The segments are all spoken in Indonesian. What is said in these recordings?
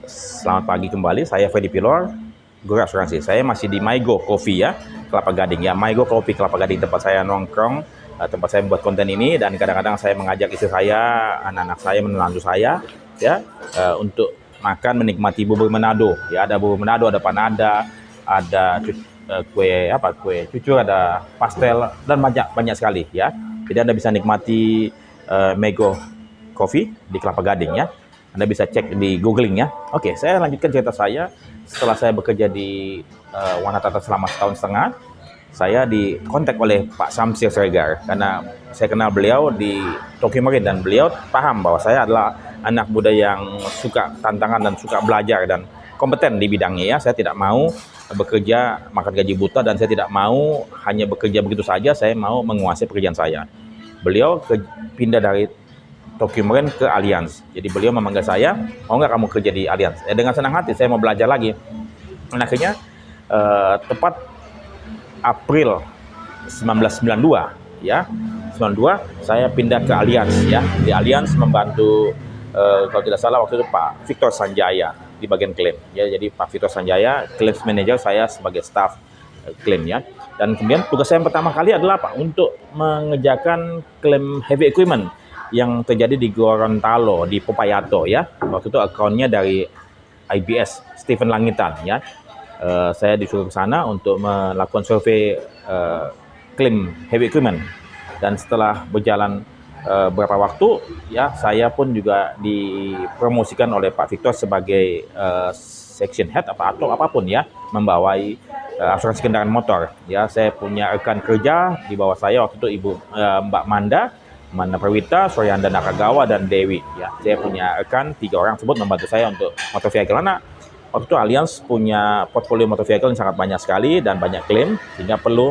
Selamat pagi kembali, saya Freddy Pilor, Guru Asuransi. Saya masih di Mygo Coffee ya, Kelapa Gading ya. Mygo Coffee Kelapa Gading, tempat saya nongkrong, tempat saya membuat konten ini, dan kadang-kadang saya mengajak istri saya, anak-anak saya, menantu saya ya, untuk makan menikmati bubur Manado ya. Ada bubur Manado, ada panada, ada kue cucur, ada pastel, dan banyak sekali ya. Jadi Anda bisa nikmati Mygo Coffee di Kelapa Gading ya. Anda bisa cek di googling ya. Oke, saya lanjutkan cerita saya. Setelah saya bekerja di Wana Tata selama setahun setengah, saya dikontak oleh Pak Samsir Siregar karena saya kenal beliau di Tokyo Marine, dan beliau paham bahwa saya adalah anak muda yang suka tantangan dan suka belajar dan kompeten di bidangnya ya. Saya tidak mau bekerja makan gaji buta, dan saya tidak mau hanya bekerja begitu saja. Saya mau menguasai pekerjaan saya. Beliau pindah dari Tokyo Marine ke Allianz. Jadi beliau memanggil saya, mau nggak kamu kerja di Allianz? Dengan senang hati, saya mau belajar lagi. Dan akhirnya tepat April 1992 ya, 92 saya pindah ke Allianz ya. Di Allianz membantu kalau tidak salah waktu itu Pak Victor Sanjaya di bagian klaim ya. Jadi Pak Victor Sanjaya claims manager, saya sebagai staff klaim ya. Dan kemudian tugas saya yang pertama kali adalah Pak untuk mengerjakan klaim heavy equipment yang terjadi di Gorontalo, di Popayato ya. Waktu itu akunnya dari IBS Stephen Langitan ya. Saya disuruh ke sana untuk melakukan survei klaim heavy equipment, dan setelah berjalan beberapa waktu ya, saya pun juga dipromosikan oleh Pak Victor sebagai section head atau apapun ya, membawai asuransi kendaraan motor ya. Saya punya rekan kerja di bawah saya waktu itu Ibu Mbak Manda Perwita, Soryanda Nakagawa, dan Dewi ya. Saya punya rekan 3 orang tersebut membantu saya untuk motor vehicle, karena waktu itu Allianz punya portfolio motor vehicle yang sangat banyak sekali dan banyak klaim, sehingga perlu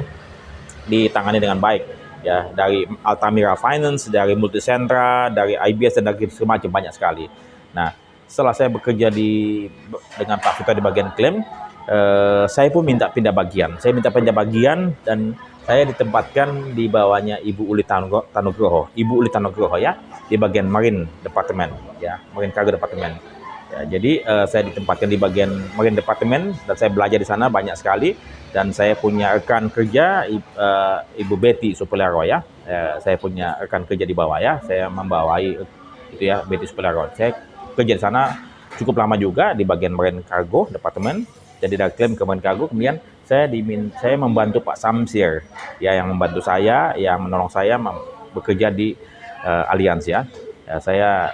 ditangani dengan baik ya. Dari Altamira Finance, dari Multicentra, dari IBS, dan dari semacam banyak sekali. Nah, setelah saya bekerja dengan Pak Victor di bagian klaim, saya pun minta pindah bagian. Saya minta pindah bagian, dan saya ditempatkan di bawahnya Ibu Uli Tanugroho, Ibu Uli Tanugroho ya, di bagian Marine Department ya, Marine Cargo Department. Ya, jadi saya ditempatkan di bagian Marine Department, dan saya belajar di sana banyak sekali. Dan saya punya rekan kerja Ibu Betty Supelero ya. Saya punya rekan kerja di bawah ya. Saya membawai itu ya, Betty Supelero. Saya kerja di sana cukup lama juga di bagian Marine Cargo Department. Jadi dari klaim ke Marine Cargo, kemudian saya membantu Pak Samsir ya, yang membantu saya, yang menolong saya bekerja di Allianz ya. Saya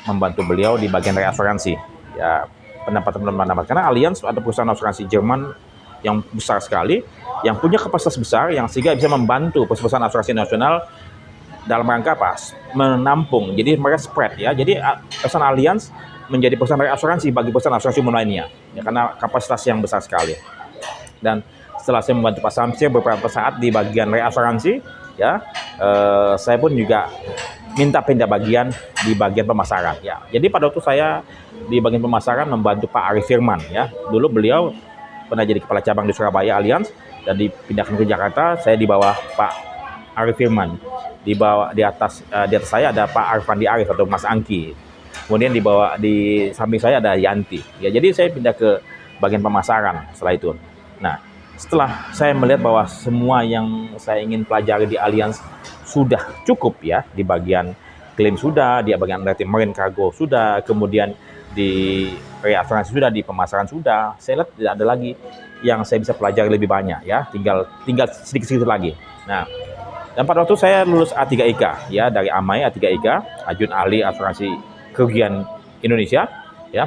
membantu beliau di bagian reasuransi ya, pendapatan karena Allianz ada perusahaan asuransi Jerman yang besar sekali, yang punya kapasitas besar, yang sehingga bisa membantu perusahaan asuransi nasional dalam rangka apa? Menampung. Jadi mereka spread ya. Jadi perusahaan Allianz menjadi perusahaan reasuransi bagi perusahaan asuransi umum lainnya ya, karena kapasitas yang besar sekali. Dan setelah saya membantu Pak Samsir beberapa saat di bagian reasuransi ya, saya pun juga minta pindah bagian di bagian pemasaran ya. Jadi pada waktu saya di bagian pemasaran membantu Pak Arif Firman ya. Dulu beliau pernah jadi kepala cabang di Surabaya Allianz, dan dipindahkan ke Jakarta. Saya di bawah Pak Arif Firman. Di atas saya ada Pak Arfandi Arif atau Mas Angki. Kemudian di samping saya ada Yanti. Ya, jadi saya pindah ke bagian pemasaran setelah itu. Nah, setelah saya melihat bahwa semua yang saya ingin pelajari di Allianz sudah cukup ya, di bagian klaim sudah, di bagian Marine Cargo sudah, kemudian di reasuransi sudah, di pemasaran sudah, saya lihat tidak ada lagi yang saya bisa pelajari lebih banyak ya, tinggal sedikit-sedikit lagi. Nah, dan pada waktu saya lulus A3IK ya, dari AMAI A3IK, Ajun Ahli Asuransi Kerugian Indonesia ya,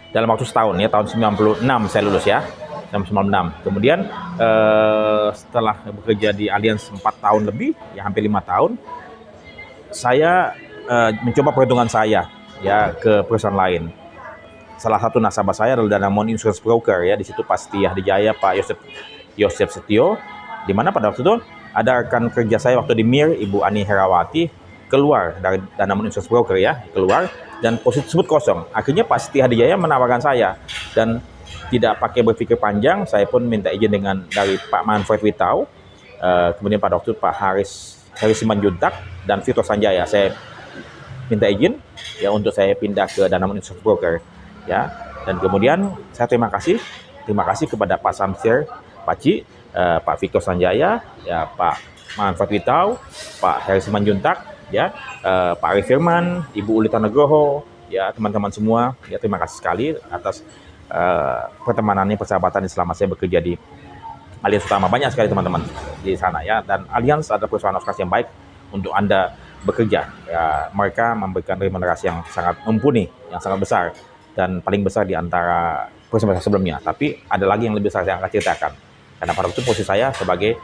dalam waktu setahun ya, tahun 96 saya lulus ya, tahun 96. Kemudian setelah bekerja di Allianz 4 tahun lebih ya, hampir 5 tahun, saya mencoba peruntungan saya ya ke perusahaan lain. Salah satu nasabah saya adalah Danamon Insurance Broker ya. Di situ Pak Setia Dijaya, Pak Yosef Setio, di mana pada waktu itu ada rekan kerja saya waktu di MIR, Ibu Ani Herawati, keluar dari Danamon Insurance Broker ya, keluar, dan posisi tersebut kosong. Akhirnya Pak Setia Dijaya menawarkan saya, dan tidak pakai berpikir panjang, saya pun minta izin dari Pak Manfred Witau, kemudian pada waktu itu Pak Haris Simanjuntak dan Victor Sanjaya. Saya minta izin ya untuk saya pindah ke Danamon Insurance Broker ya. Dan kemudian saya terima kasih kepada Pak Samsir, Pak Cik, Pak Victor Sanjaya, ya Pak Manfat Witau, Pak Heri Simanjuntak, ya Pak Arif Firman, Ibu Ulita Nugroho, ya teman-teman semua, ya terima kasih sekali atas pertemanannya, persahabatannya selama saya bekerja di Allianz Utama. Banyak sekali teman-teman di sana ya, dan Allianz adalah perusahaan asuransi yang baik untuk Anda bekerja ya. Mereka memberikan remunerasi yang sangat mumpuni, yang sangat besar, dan paling besar di antara perusahaan sebelumnya. Tapi ada lagi yang lebih besar yang akan ceritakan, karena pada waktu posisi saya sebagai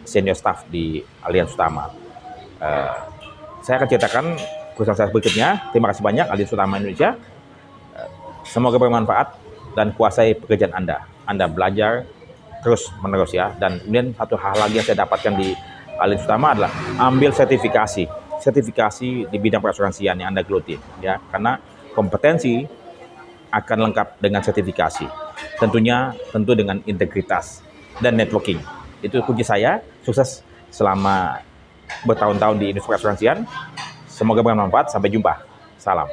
senior staff di Allianz Utama. Saya akan ceritakan perusahaan saya berikutnya. Terima kasih banyak Allianz Utama Indonesia. Semoga bermanfaat dan kuasai pekerjaan Anda. Anda belajar terus menerus ya. Dan kemudian satu hal lagi yang saya dapatkan di Allianz Utama adalah ambil sertifikasi di bidang perasuransian yang Anda geluti ya, karena kompetensi akan lengkap dengan sertifikasi. Tentu dengan integritas dan networking. Itu kunci saya sukses selama bertahun-tahun di industri perasuransian. Semoga bermanfaat. Sampai jumpa. Salam.